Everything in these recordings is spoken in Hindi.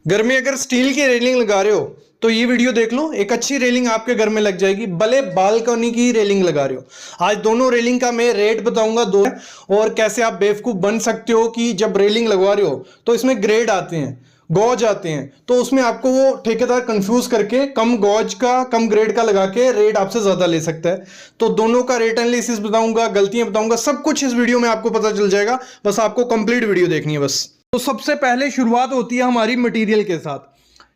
घर में अगर स्टील की रेलिंग लगा रहे हो तो ये वीडियो देख लो। एक अच्छी रेलिंग आपके घर में लग जाएगी, भले बालकनी की रेलिंग लगा रहे हो। आज दोनों रेलिंग का मैं रेट बताऊंगा दो, और कैसे आप बेवकूफ बन सकते हो कि जब रेलिंग लगवा रहे हो तो इसमें ग्रेड आते हैं, गॉज आते हैं, तो उसमें आपको वो ठेकेदार कंफ्यूज करके कम गॉज का कम ग्रेड का लगा के रेट आपसे ज्यादा ले सकता है। तो दोनों का रेट एनालिसिस बताऊंगा, गलतियां बताऊंगा, सब कुछ इस वीडियो में आपको पता चल जाएगा। बस आपको कंप्लीट वीडियो देखनी है बस। तो सबसे पहले शुरुआत होती है हमारी मटेरियल के साथ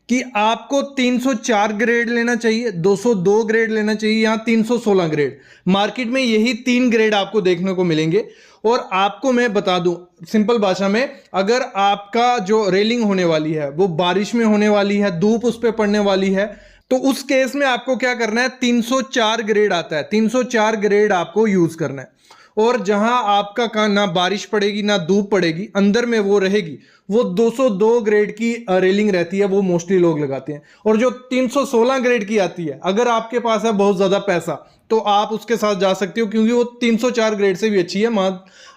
कि आपको 304 ग्रेड लेना चाहिए, 202 ग्रेड लेना चाहिए या 316 ग्रेड। मार्केट में यही 3 ग्रेड आपको देखने को मिलेंगे। और आपको मैं बता दूं सिंपल भाषा में, अगर आपका जो रेलिंग होने वाली है वो बारिश में होने वाली है, धूप उस पर पड़ने वाली है, तो उस केस में आपको क्या करना है, 304 ग्रेड आता है, 304 ग्रेड आपको यूज करना है। और जहां आपका ना बारिश पड़ेगी ना धूप पड़ेगी, अंदर में वो रहेगी, वो 202 ग्रेड की रेलिंग रहती है, वो मोस्टली लोग लगाते हैं। और जो 316 ग्रेड की आती है, अगर आपके पास है बहुत ज्यादा पैसा तो आप उसके साथ जा सकते हो, क्योंकि वो 304 ग्रेड से भी अच्छी है।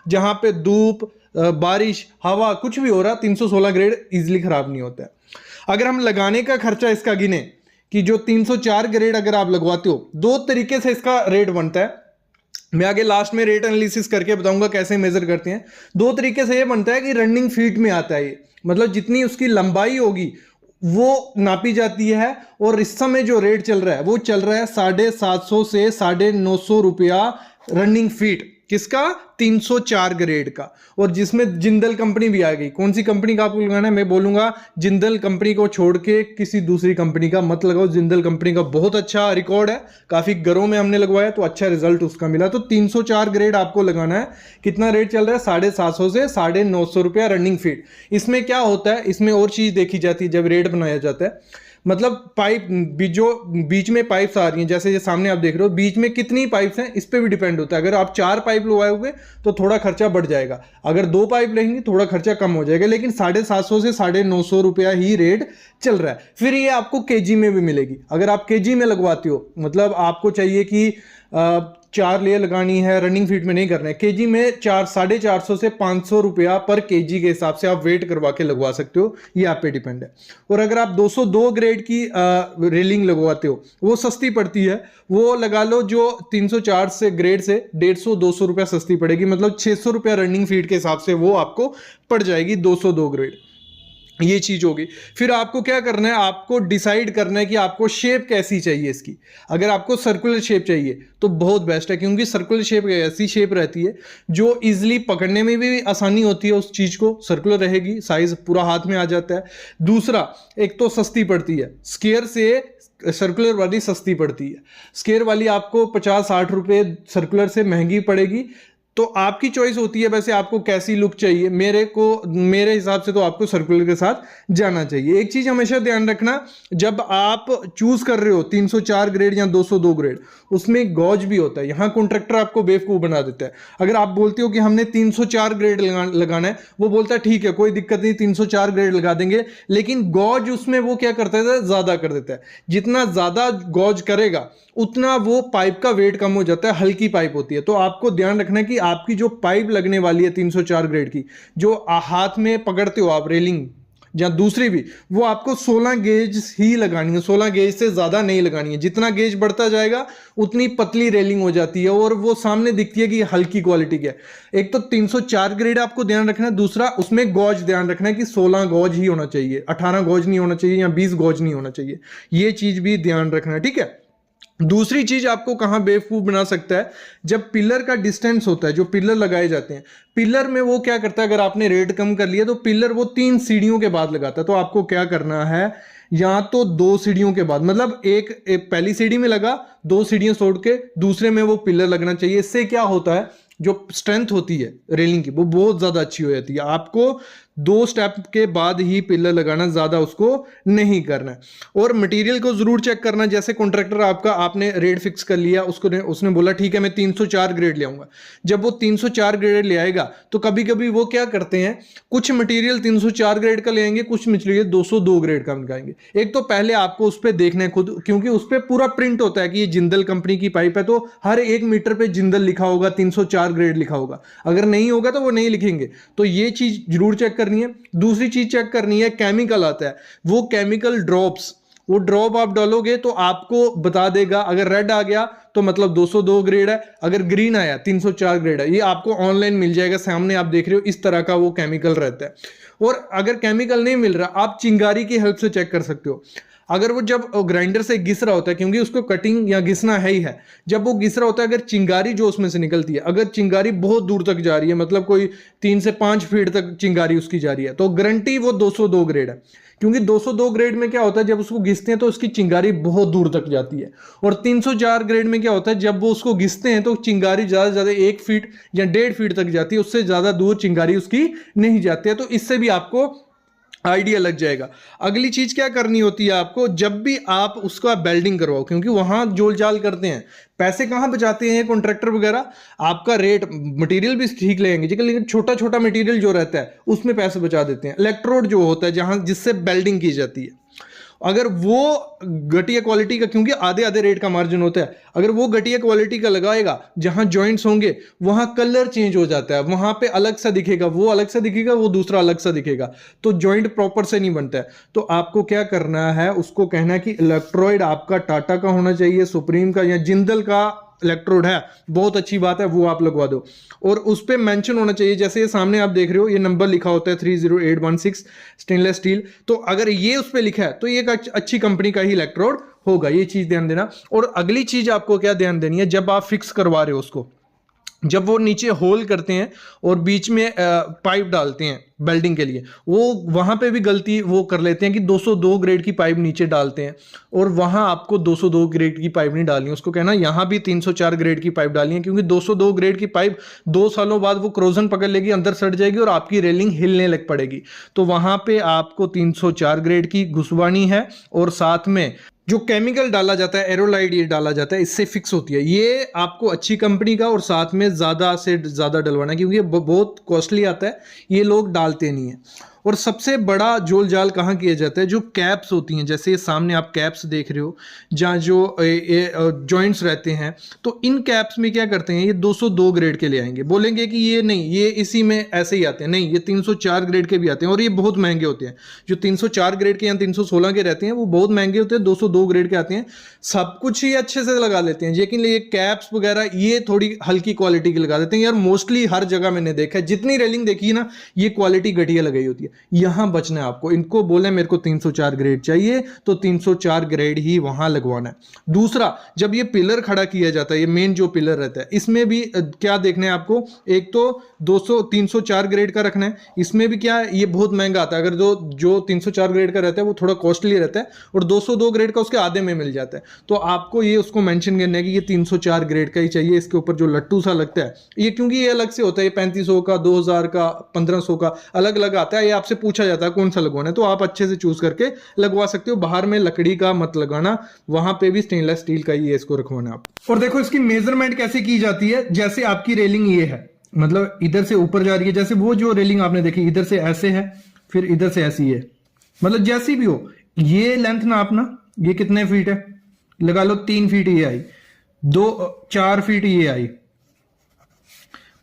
जहां पे धूप बारिश हवा कुछ भी हो रहा, 316 ग्रेड इजिली खराब नहीं होता है। अगर हम लगाने का खर्चा इसका गिने कि जो 304 ग्रेड अगर आप लगवाते हो, दो तरीके से इसका रेट बनता है। मैं आगे लास्ट में रेट एनालिसिस करके बताऊंगा कैसे मेजर करते हैं। दो तरीके से ये बनता है कि रनिंग फीट में आता है ये, मतलब जितनी उसकी लंबाई होगी वो नापी जाती है। और इस समय जो रेट चल रहा है वो चल रहा है 750 से 950 रुपया रनिंग फीट, किसका, 304 ग्रेड का। और जिसमें जिंदल कंपनी भी आ गई। कौन सी कंपनी का आपको लगाना है, मैं बोलूंगा जिंदल कंपनी को छोड़ के किसी दूसरी कंपनी का मत लगाओ। जिंदल कंपनी का बहुत अच्छा रिकॉर्ड है, काफी घरों में हमने लगवाया तो अच्छा रिजल्ट उसका मिला। तो 304 ग्रेड आपको लगाना है। कितना रेट चल रहा है, 750 से 950 रुपया रनिंग फीट। इसमें क्या होता है, इसमें और चीज देखी जाती है जब रेट बनाया जाता है। मतलब पाइप जो बीच में पाइप्स आ रही हैं, जैसे ये सामने आप देख रहे हो, बीच में कितनी पाइप्स हैं इस पे भी डिपेंड होता है। अगर आप 4 पाइप लगवाओगे तो थोड़ा खर्चा बढ़ जाएगा, अगर 2 पाइप लेंगे थोड़ा खर्चा कम हो जाएगा। लेकिन 750 से 950 रुपया ही रेट चल रहा है। फिर ये आपको केजी में भी मिलेगी। अगर आप केजी में लगवाते हो, मतलब आपको चाहिए कि 4 लेयर लगानी है, रनिंग फीट में नहीं करना है, केजी में 450 से 500 रुपया पर केजी के हिसाब से आप वेट करवा के लगवा सकते हो। ये आप पे डिपेंड है। और अगर आप 202 ग्रेड की रेलिंग लगवाते हो, वो सस्ती पड़ती है। वो लगा लो जो 304 से ग्रेड से 150-200 रुपया सस्ती पड़ेगी, मतलब 600 रुपया रनिंग फीट के हिसाब से वो आपको पड़ जाएगी 202 ग्रेड। ये चीज होगी। फिर आपको क्या करना है, आपको डिसाइड करना है कि आपको शेप कैसी चाहिए इसकी। अगर आपको सर्कुलर शेप चाहिए तो बहुत बेस्ट है, क्योंकि सर्कुलर शेप ऐसी शेप रहती है जो इजिली पकड़ने में भी आसानी होती है। उस चीज को सर्कुलर रहेगी, साइज पूरा हाथ में आ जाता है। दूसरा, एक तो सस्ती पड़ती है, स्क्वायर से सर्कुलर वाली सस्ती पड़ती है। स्क्वायर वाली आपको 50-60 रुपए सर्कुलर से महंगी पड़ेगी। तो आपकी चॉइस होती है वैसे आपको कैसी लुक चाहिए। मेरे हिसाब से तो आपको सर्कुलर के साथ जाना चाहिए। एक चीज हमेशा ध्यान रखना, जब आप चूज कर रहे हो 304 ग्रेड या 202 ग्रेड, उसमें गॉज भी होता है। यहां कॉन्ट्रैक्टर आपको बेवकूफ बना देता है। अगर आप बोलते हो कि हमने 304 ग्रेड लगाना है, वो बोलता है ठीक है कोई दिक्कत नहीं 304 ग्रेड लगा देंगे, लेकिन गॉज उसमें वो क्या करता है, ज्यादा कर देता है। जितना ज्यादा गॉज करेगा उतना वो पाइप का वेट कम हो जाता है, हल्की पाइप होती है। तो आपको ध्यान रखना है कि आपकी जो पाइप लगने वाली है 304 ग्रेड की, जो हाथ में पकड़ते हो आप रेलिंग या दूसरी भी, वो आपको 16 गेज ही लगानी है। 16 गेज से ज्यादा नहीं लगानी है। जितना गेज बढ़ता जाएगा उतनी पतली रेलिंग हो जाती है और वो सामने दिखती है कि हल्की क्वालिटी की है। एक तो 304 ग्रेड आपको ध्यान रखना है, दूसरा उसमें गॉज ध्यान रखना है कि 16 गॉज ही होना चाहिए, 18 गॉज नहीं होना चाहिए या 20 गॉज नहीं होना चाहिए। ये चीज भी ध्यान रखना है, ठीक है। दूसरी चीज आपको कहां बेवकूफ बना सकता है, जब पिलर का डिस्टेंस होता है, जो पिलर लगाए जाते हैं, पिलर में वो क्या करता है, अगर आपने रेट कम कर लिया तो पिलर वो 3 सीढ़ियों के बाद लगाता है। तो आपको क्या करना है, या तो 2 सीढ़ियों के बाद, मतलब एक पहली सीढ़ी में लगा, 2 सीढ़ियां छोड़ के दूसरे में वो पिलर लगना चाहिए। इससे क्या होता है, जो स्ट्रेंथ होती है रेलिंग की वो बहुत ज्यादा अच्छी हो जाती है। आपको 2 स्टेप के बाद ही पिलर लगाना, ज्यादा उसको नहीं करना है। और मटेरियल को जरूर चेक करना। जैसे कॉन्ट्रैक्टर आपने रेट फिक्स कर लिया, उसने बोला ठीक है मैं 304 ग्रेड ले आऊंगा। जब वो 304 ग्रेड ले आएगा तो कभी कभी वो क्या करते हैं, कुछ मटेरियल 304 ग्रेड का ले आएंगे, कुछ मटेरियल 202 ग्रेड का लगाएंगे। एक तो पहले आपको उस पर देखना है खुद, क्योंकि उस पर पूरा प्रिंट होता है कि ये जिंदल कंपनी की पाइप है, तो हर 1 मीटर पे जिंदल लिखा होगा, 304 ग्रेड लिखा होगा। अगर नहीं होगा तो वो नहीं लिखेंगे। तो ये चीज जरूर चेक करनी है। दूसरी चीज चेक करनी है, केमिकल आता है, वो केमिकल ड्रॉप्स, वो ड्रॉप आप डालोगे तो आपको बता देगा। अगर रेड आ गया तो मतलब 202 ग्रेड है, अगर ग्रीन आया 304 ग्रेड है। ये आपको ऑनलाइन मिल जाएगा, सामने आप देख रहे हो इस तरह का वो केमिकल रहता है। और अगर केमिकल नहीं मिल रहा, आप चिंगारी की हेल्प से चेक कर सकते हो। अगर वो जब ग्राइंडर से घिस रहा होता है, क्योंकि उसको कटिंग या घिसना है ही है, जब वो घिस रहा होता है, अगर चिंगारी जो उसमें से निकलती है, अगर चिंगारी बहुत दूर तक जा रही है, मतलब कोई 3 से 5 फीट तक चिंगारी उसकी जा रही है, तो गारंटी वो 202 ग्रेड है। क्योंकि 202 ग्रेड में क्या होता है, जब उसको घिसते हैं तो उसकी चिंगारी बहुत दूर तक जाती है। और 304 ग्रेड में क्या होता है, जब वो उसको घिसते हैं तो चिंगारी ज्यादा से ज्यादा 1 फीट या 1.5 फीट तक जाती है, उससे ज्यादा दूर चिंगारी उसकी नहीं जाती है। तो इससे भी आपको आइडिया लग जाएगा। अगली चीज क्या करनी होती है आपको, जब भी आप उसका बेल्डिंग करवाओ, क्योंकि वहां जोल जाल करते हैं, पैसे कहां बचाते हैं कॉन्ट्रैक्टर वगैरह, आपका रेट मटेरियल भी ठीक लेंगे, लेकिन छोटा छोटा मटेरियल जो रहता है उसमें पैसे बचा देते हैं। इलेक्ट्रोड जो होता है जहां जिससे बेल्डिंग की जाती है, अगर वो घटिया क्वालिटी का, क्योंकि आधे आधे रेट का मार्जिन होता है, अगर वो घटिया क्वालिटी का लगाएगा, जहां जॉइंट्स होंगे वहां कलर चेंज हो जाता है, वहां पे अलग सा दिखेगा, वो अलग सा दिखेगा, वो दूसरा अलग सा दिखेगा, तो जॉइंट प्रॉपर से नहीं बनता है। तो आपको क्या करना है, उसको कहना है कि इलेक्ट्रोड आपका टाटा का होना चाहिए, सुप्रीम का या जिंदल का इलेक्ट्रोड है, बहुत अच्छी बात है, वो आप लगवा दो। और उस पे मेंशन होना चाहिए, जैसे ये सामने आप देख रहे हो, ये नंबर लिखा होता है 30816 स्टेनलेस स्टील, तो अगर ये उस पे लिखा है तो ये एक अच्छी कंपनी का ही इलेक्ट्रोड होगा, ये चीज ध्यान देना। और अगली चीज आपको क्या ध्यान देनी है, जब आप फिक्स करवा रहे हो उसको, जब वो नीचे होल करते हैं और बीच में पाइप डालते हैं बेल्डिंग के लिए, वो वहां पे भी गलती वो कर लेते हैं कि 202 ग्रेड की पाइप नीचे डालते हैं, और वहां आपको 202 ग्रेड की पाइप नहीं डालनी है, उसको कहना यहां भी 304 ग्रेड की पाइप डालनी है, क्योंकि 202 ग्रेड की पाइप 2 सालों बाद वो क्रोजन पकड़ लेगी, अंदर सड़ जाएगी और आपकी रेलिंग हिलने लग पड़ेगी। तो वहां पे आपको 304 ग्रेड की घुसवानी है, और साथ में जो केमिकल डाला जाता है, एरोलाइड ये डाला जाता है, इससे फिक्स होती है। ये आपको अच्छी कंपनी का और साथ में ज़्यादा से ज़्यादा डलवाना है, क्योंकि ये बहुत कॉस्टली आता है, ये लोग डालते नहीं है। और सबसे बड़ा जोल जाल कहाँ किया जाता है, जो कैप्स होती हैं, जैसे ये सामने आप कैप्स देख रहे हो, जहाँ जो जॉइंट्स रहते हैं, तो इन कैप्स में क्या करते हैं, ये 202 ग्रेड के ले आएंगे, बोलेंगे कि ये नहीं, ये इसी में ऐसे ही आते हैं, नहीं, ये 304 ग्रेड के भी आते हैं, और ये बहुत महंगे होते हैं। जो 304 ग्रेड के या 316 के रहते हैं वो बहुत महंगे होते हैं, 202 ग्रेड के आते हैं। सब कुछ ही अच्छे से लगा लेते हैं, लेकिन ये कैप्स वगैरह ये थोड़ी हल्की क्वालिटी की लगा देते हैं। यार मोस्टली हर जगह मैंने देखा है, जितनी रेलिंग देखी है ना, ये क्वालिटी घटिया लगाई होती है। यहां बचना है आपको, इनको बोले मेरे को 304 ग्रेड चाहिए तो 304 ग्रेड ही वहां लगवाना है। दूसरा, जब ये पिलर खड़ा किया जाता है, ये मेन जो पिलर रहता है, इसमें भी क्या देखना है आपको, एक तो 304 ग्रेड का रखना है, इसमें भी क्या है, ये बहुत महंगा आता है। अगर जो 304 ग्रेड का रहता है वो थोड़ा कॉस्टली रहता है, और 202 ग्रेड का उसके आधे में मिल जाता है। तो आपको ये उसको मेंशन करना है कि ये 304 ग्रेड का ही चाहिए। इसके ऊपर जो लट्टू सा लगता है, ये क्योंकि ये अलग से होता है, 3500 का, 2000 का, 1500 का अलग अलग आता है, ये आपसे पूछा जाता है कौन सा लगवाना है, तो आप अच्छे से चूज करके लगवा सकते हो। बाहर में लकड़ी का मत लगाना, वहां पे भी स्टेनलेस स्टील का ही इसको रखवाना आप। और देखो इसकी मेजरमेंट कैसे की जाती है, जैसे आपकी रेलिंग ये है, मतलब इधर से ऊपर जा रही है, जैसे वो जो रेलिंग आपने देखी इधर से ऐसे है, फिर इधर से ऐसी है, मतलब जैसी भी हो, ये लेंथ नापना, ये कितने फीट है, लगा लो 3 फीट ये आई, 4 फीट ये आई,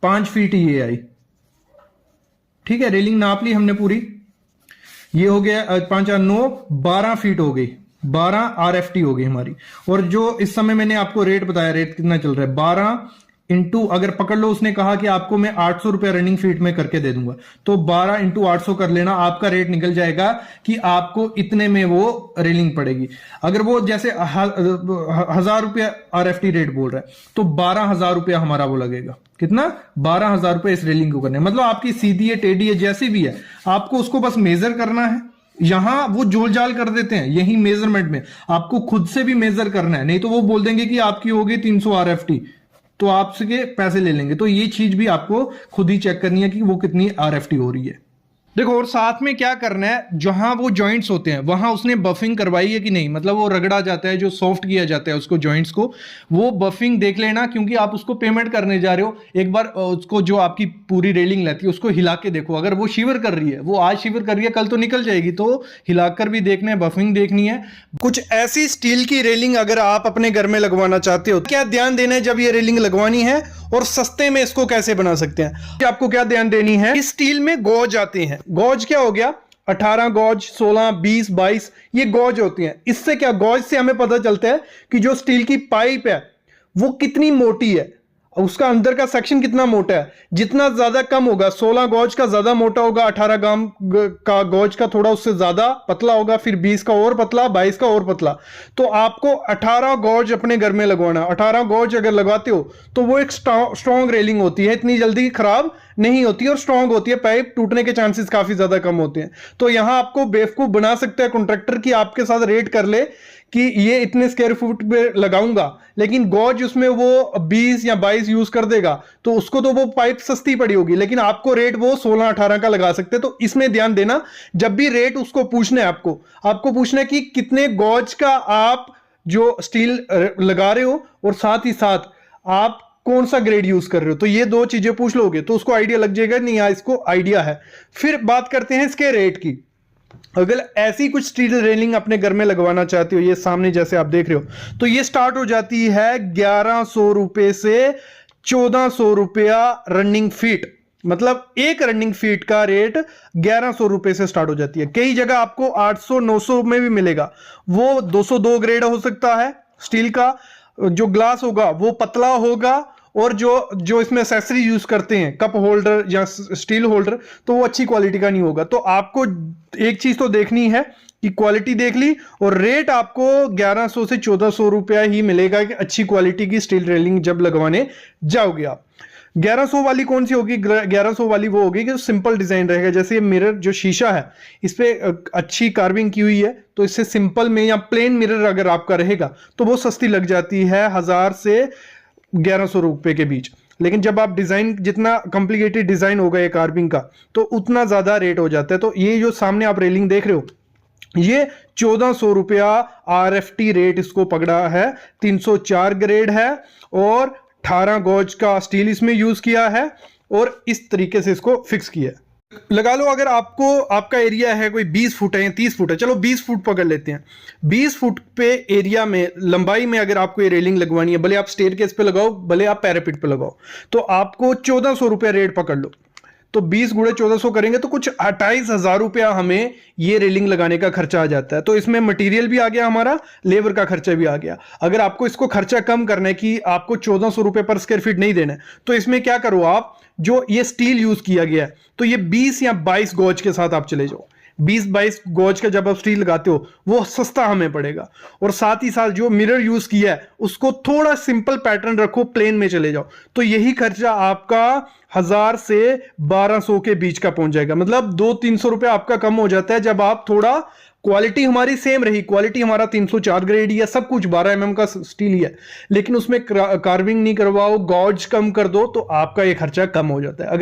5 फीट ये आई, ठीक है। रेलिंग नाप ली हमने पूरी, ये हो गया 5 और 9 12 फीट हो गई, 12 RFT हो गई हमारी। और जो इस समय मैंने आपको रेट बताया, रेट कितना चल रहा है, 12 इंटू, अगर पकड़ लो उसने कहा कि आपको मैं 800 रुपया रनिंग फीट में करके दे दूंगा, तो 12 इंटू 800 कर लेना, आपका रेट निकल जाएगा कि आपको इतने में वो रेलिंग पड़ेगी। अगर वो जैसे 1000 रुपया RFT रेट बोल रहा है, तो 12,000 रुपया हमारा वो लगेगा, कितना, 12,000 रुपये इस रेलिंग को करने। मतलब आपकी सीधी है, टेढ़ी है, जैसी भी है, आपको उसको बस मेजर करना है। यहां वो जोल जाल कर देते हैं, यही मेजरमेंट में आपको खुद से भी मेजर करना है, नहीं तो वो बोल देंगे कि आपकी होगी 300 RFT, तो आपसे पैसे ले लेंगे। तो ये चीज भी आपको खुद ही चेक करनी है कि वो कितनी RFT हो रही है। देखो, और साथ में क्या करना है, जहां वो जॉइंट्स होते हैं वहां उसने बफिंग करवाई है कि नहीं, मतलब वो रगड़ा जाता है, जो सॉफ्ट किया जाता है उसको, जॉइंट्स को, वो बफिंग देख लेना, क्योंकि आप उसको पेमेंट करने जा रहे हो। एक बार उसको, जो आपकी पूरी रेलिंग रहती है, उसको हिला के देखो, अगर वो शिवर कर रही है, वो आज शिवर कर रही है, कल तो निकल जाएगी, तो हिलाकर भी देखना है, बफिंग देखनी है। कुछ ऐसी स्टील की रेलिंग अगर आप अपने घर में लगवाना चाहते हो, क्या ध्यान देना है जब ये रेलिंग लगवानी है, और सस्ते में इसको कैसे बना सकते हैं, आपको क्या ध्यान देनी है, इस स्टील में गौज आते हैं, गॉज क्या हो गया, 18 गॉज, 16, 20, 22 ये गॉज होती हैं। इससे क्या, गॉज से हमें पता चलता है कि जो स्टील की पाइप है वो कितनी मोटी है, उसका अंदर का सेक्शन कितना मोटा है। जितना ज्यादा कम होगा, 16 गॉज का ज्यादा मोटा होगा, 18 ग्राम का गॉज का थोड़ा उससे ज्यादा पतला होगा, फिर 20 का और पतला, 22 का और पतला। तो आपको 18 गॉज अपने घर में लगवाना। 18 गॉज अगर लगाते हो तो वो एक स्ट्रॉन्ग रेलिंग होती है, इतनी जल्दी खराब नहीं होती और स्ट्रॉन्ग होती है, पाइप टूटने के चांसेस काफी ज्यादा कम होते हैं। तो यहां आपको बेवकूफ बना सकता है कॉन्ट्रैक्टर की आपके साथ रेट कर ले कि ये इतने स्क्वायर फुट पे लगाऊंगा, लेकिन गॉज उसमें वो 20 या 22 यूज कर देगा, तो उसको तो वो पाइप सस्ती पड़ी होगी, लेकिन आपको रेट वो 16-18 का लगा सकते हैं। तो इसमें ध्यान देना, जब भी रेट उसको पूछना है, आपको पूछना है कि कितने गॉज का आप जो स्टील लगा रहे हो और साथ ही साथ आप कौन सा ग्रेड यूज कर रहे हो। तो ये दो चीजें पूछ लोगे तो उसको आइडिया लग जाएगा, नहीं यार इसको आइडिया है। फिर बात करते हैं इसके रेट की। अगर ऐसी कुछ स्टील रेलिंग अपने घर में लगवाना चाहते हो, ये सामने जैसे आप देख रहे हो, तो ये स्टार्ट हो जाती है 1100 रुपए से 1400 रुपया रनिंग फीट। मतलब एक रनिंग फीट का रेट 1100 रुपए से स्टार्ट हो जाती है। कई जगह आपको 800-900 में भी मिलेगा। वो 202 ग्रेड हो सकता है स्टील का, जो ग्लास होगा वो पतला होगा, और जो इसमें एक्सेसरी यूज करते हैं, कप होल्डर या स्टील होल्डर, तो वो अच्छी क्वालिटी का नहीं होगा। तो आपको एक चीज तो देखनी है कि क्वालिटी देख ली, और रेट आपको 1100 से 1400 रुपया ही मिलेगा कि अच्छी क्वालिटी की स्टील रेलिंग जब लगवाने जाओगे आप। 1100 वाली कौन सी होगी? 1100 वाली वो होगी कि सिंपल डिजाइन रहेगा। जैसे ये मिरर जो शीशा है इस पे अच्छी कार्विंग की हुई है, तो इससे सिंपल में या प्लेन मिरर अगर आपका रहेगा तो वो सस्ती लग जाती है 1000 से 1100 रुपए के बीच। लेकिन जब आप डिजाइन, जितना कॉम्प्लिकेटेड डिजाइन होगा ये कार्विंग का, तो उतना ज्यादा रेट हो जाता है। तो ये जो सामने आप रेलिंग देख रहे हो, ये 1400 रुपया RFT रेट इसको पकड़ा है। 304 ग्रेड है और 18 गॉज का स्टील इसमें यूज किया है, और इस तरीके से इसको फिक्स किया है। लगा लो अगर आपका एरिया है कोई 20 फुट है या 30 फुट है, चलो 20 फुट पकड़ लेते हैं। 20 फुट पे एरिया में, लंबाई में अगर आपको ये रेलिंग लगवानी है, भले आप स्टेयरकेस पे लगाओ, भले आप पैरापिट पे लगाओ, तो आपको 1400 रुपया रेट पकड़ लो। तो 20 गुणे 1400 करेंगे तो कुछ 28,000 रुपया हमें ये रेलिंग लगाने का खर्चा आ जाता है। तो इसमें मटेरियल भी आ गया, हमारा लेबर का खर्चा भी आ गया। अगर आपको इसको खर्चा कम करना है कि आपको 1400 रुपये पर स्क्वायर फीट नहीं देना है, तो इसमें क्या करो आप, जो ये स्टील यूज किया गया है, तो ये 20 या 22 गॉज के साथ आप चले जाओ। 20-22 गॉज का जब आप स्टील लगाते हो वो सस्ता हमें पड़ेगा। और साथ ही साथ जो मिरर यूज किया है उसको थोड़ा सिंपल पैटर्न रखो, प्लेन में चले जाओ, तो यही खर्चा आपका 1000 से 1200 के बीच का पहुंच जाएगा। मतलब 200-300 रुपये आपका कम हो जाता है जब आप थोड़ा, क्वालिटी हमारी सेम रही, क्वालिटी हमारा 304 ग्रेड ही है, सब कुछ 12 mm का स्टील ही है, लेकिन उसमें कार्विंग नहीं करवाओ, गॉज कम कर दो, तो आपका ये खर्चा कम हो जाता है। अगर